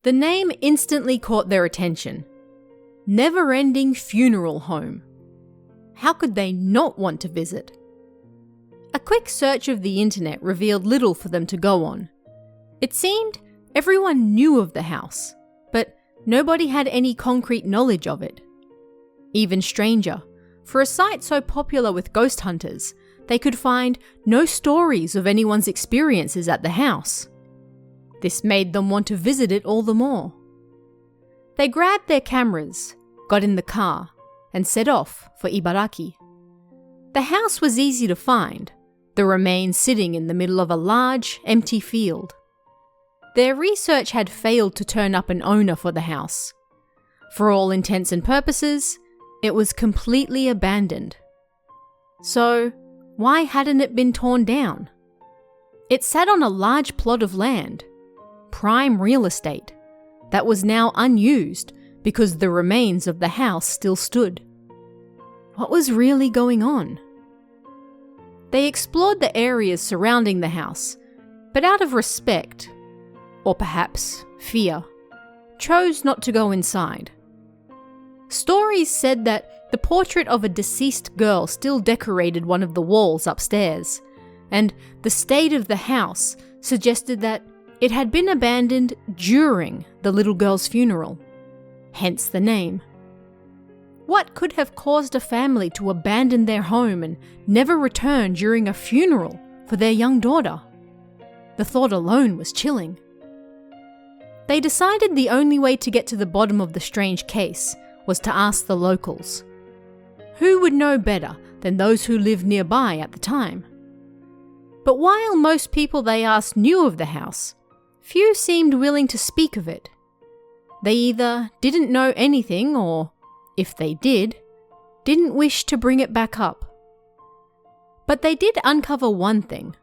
The name instantly caught their attention. Never Ending Funeral Home. How could they not want to visit? A quick search of the internet revealed little for them to go on. It seemed everyone knew of the house, but nobody had any concrete knowledge of it. Even stranger, for a site so popular with ghost hunters, they could find no stories of anyone's experiences at the house. This made them want to visit it all the more. They grabbed their cameras, got in the car, and set off for Ibaraki. The house was easy to find, the remains sitting in the middle of a large, empty field. Their research had failed to turn up an owner for the house. For all intents and purposes, it was completely abandoned. So, why hadn't it been torn down? It sat on a large plot of land, prime real estate, that was now unused because the remains of the house still stood. What was really going on? They explored the areas surrounding the house, but out of respect, or perhaps fear, chose not to go inside. Stories said that the portrait of a deceased girl still decorated one of the walls upstairs, and the state of the house suggested that it had been abandoned during the little girl's funeral, hence the name. What could have caused a family to abandon their home and never return during a funeral for their young daughter? The thought alone was chilling. They decided the only way to get to the bottom of the strange case was to ask the locals. Who would know better than those who lived nearby at the time? But while most people they asked knew of the house, few seemed willing to speak of it. They either didn't know anything or, if they did, didn't wish to bring it back up. But they did uncover one thing.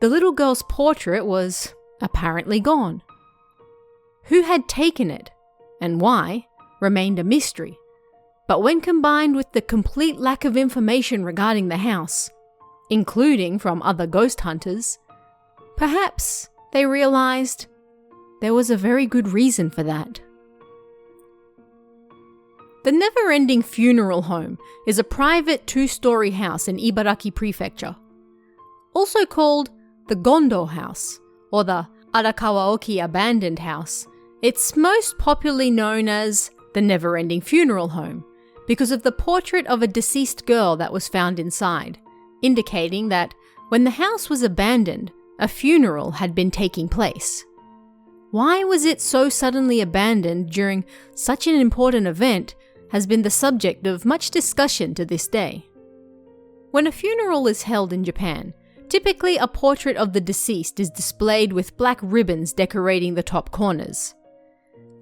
The little girl's portrait was apparently gone. Who had taken it, and why, remained a mystery. But when combined with the complete lack of information regarding the house, including from other ghost hunters, perhaps they realized there was a very good reason for that. The Never Ending Funeral Home is a private 2-story house in Ibaraki Prefecture. Also called the Gondo House, or the Arakawa-oki Abandoned House, it's most popularly known as the Never Ending Funeral Home because of the portrait of a deceased girl that was found inside, indicating that when the house was abandoned, a funeral had been taking place. Why was it so suddenly abandoned during such an important event has been the subject of much discussion to this day. When a funeral is held in Japan, typically a portrait of the deceased is displayed with black ribbons decorating the top corners.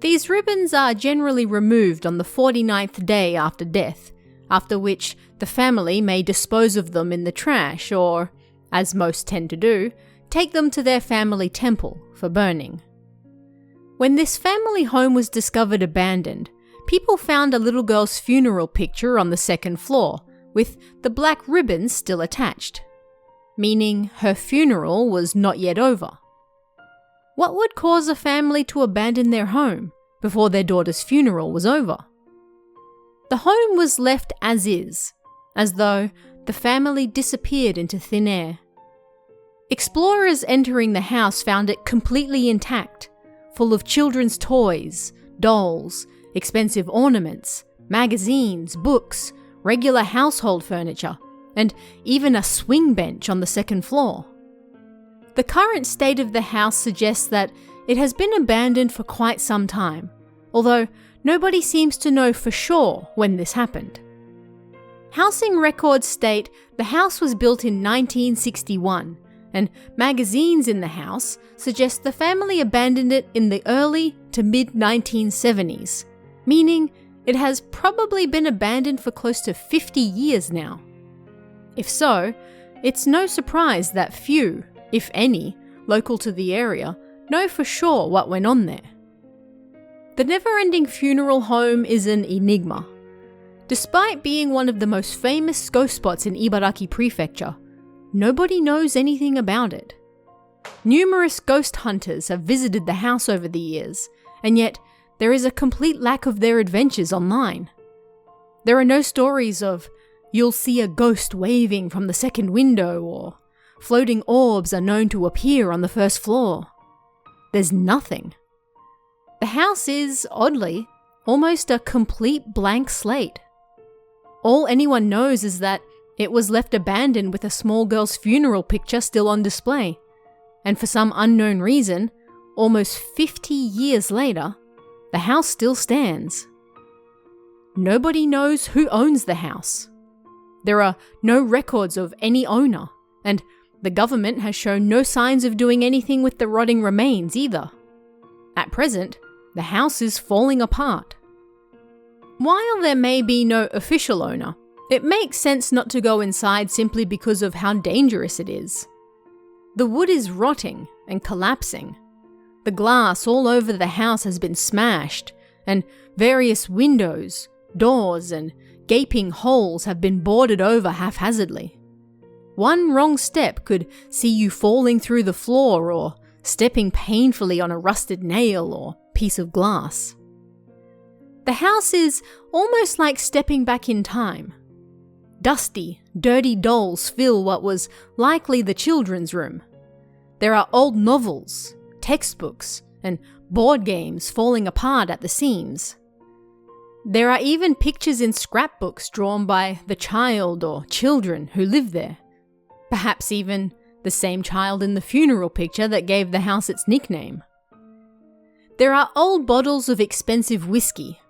These ribbons are generally removed on the 49th day after death, after which the family may dispose of them in the trash or, as most tend to do, take them to their family temple for burning. When this family home was discovered abandoned, people found a little girl's funeral picture on the second floor, with the black ribbons still attached, meaning her funeral was not yet over. What would cause a family to abandon their home before their daughter's funeral was over? The home was left as is, as though the family disappeared into thin air. Explorers entering the house found it completely intact, full of children's toys, dolls, expensive ornaments, magazines, books, regular household furniture, and even a swing bench on the second floor. The current state of the house suggests that it has been abandoned for quite some time, although nobody seems to know for sure when this happened. Housing records state the house was built in 1961, and magazines in the house suggest the family abandoned it in the early to mid-1970s, meaning it has probably been abandoned for close to 50 years now. If so, it's no surprise that few, if any, local to the area know for sure what went on there. The Never Ending Funeral Home is an enigma. Despite being one of the most famous ghost spots in Ibaraki Prefecture, nobody knows anything about it. Numerous ghost hunters have visited the house over the years, and yet there is a complete lack of their adventures online. There are no stories of, "You'll see a ghost waving from the second window," or "Floating orbs are known to appear on the first floor." There's nothing. The house is, oddly, almost a complete blank slate. All anyone knows is that it was left abandoned with a small girl's funeral picture still on display, and for some unknown reason, almost 50 years later, the house still stands. Nobody knows who owns the house. There are no records of any owner, and the government has shown no signs of doing anything with the rotting remains either. At present, the house is falling apart. While there may be no official owner, it makes sense not to go inside simply because of how dangerous it is. The wood is rotting and collapsing. The glass all over the house has been smashed, and various windows, doors, and gaping holes have been boarded over haphazardly. One wrong step could see you falling through the floor or stepping painfully on a rusted nail or piece of glass. The house is almost like stepping back in time. Dusty, dirty dolls fill what was likely the children's room. There are old novels, textbooks, and board games falling apart at the seams. There are even pictures in scrapbooks drawn by the child or children who live there. Perhaps even the same child in the funeral picture that gave the house its nickname. There are old bottles of expensive whiskey,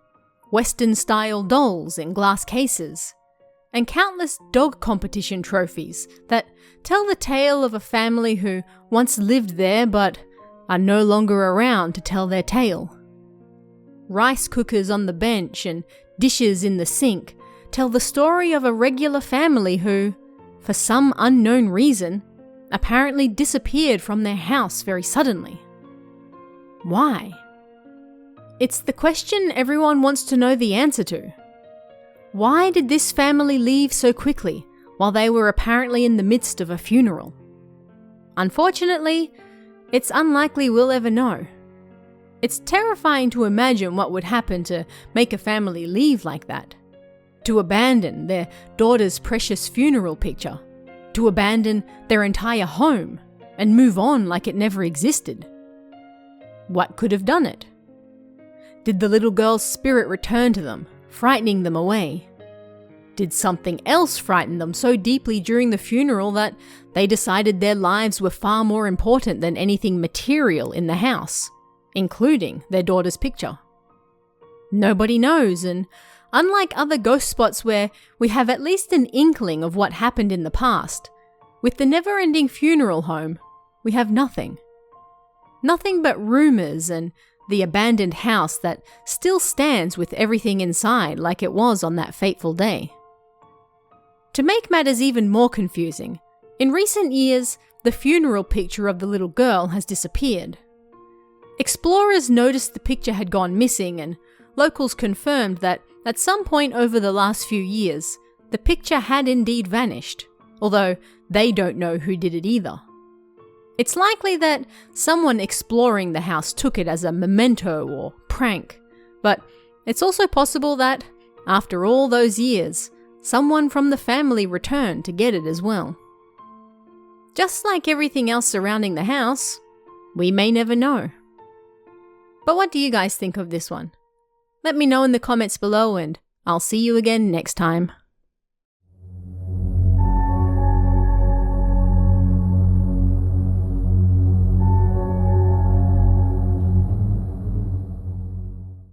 Western-style dolls in glass cases, and countless dog competition trophies that tell the tale of a family who once lived there but are no longer around to tell their tale. Rice cookers on the bench and dishes in the sink tell the story of a regular family who, for some unknown reason, apparently disappeared from their house very suddenly. Why? It's the question everyone wants to know the answer to. Why did this family leave so quickly while they were apparently in the midst of a funeral? Unfortunately, it's unlikely we'll ever know. It's terrifying to imagine what would happen to make a family leave like that. To abandon their daughter's precious funeral picture. To abandon their entire home and move on like it never existed. What could have done it? Did the little girl's spirit return to them, frightening them away? Did something else frighten them so deeply during the funeral that they decided their lives were far more important than anything material in the house, including their daughter's picture? Nobody knows, and unlike other ghost spots where we have at least an inkling of what happened in the past, with the never-ending funeral home, we have nothing. Nothing but rumors and the abandoned house that still stands with everything inside like it was on that fateful day. To make matters even more confusing, in recent years, the funeral picture of the little girl has disappeared. Explorers noticed the picture had gone missing, and locals confirmed that at some point over the last few years, the picture had indeed vanished, although they don't know who did it either. It's likely that someone exploring the house took it as a memento or prank, but it's also possible that, after all those years, someone from the family returned to get it as well. Just like everything else surrounding the house, we may never know. But what do you guys think of this one? Let me know in the comments below, and I'll see you again next time.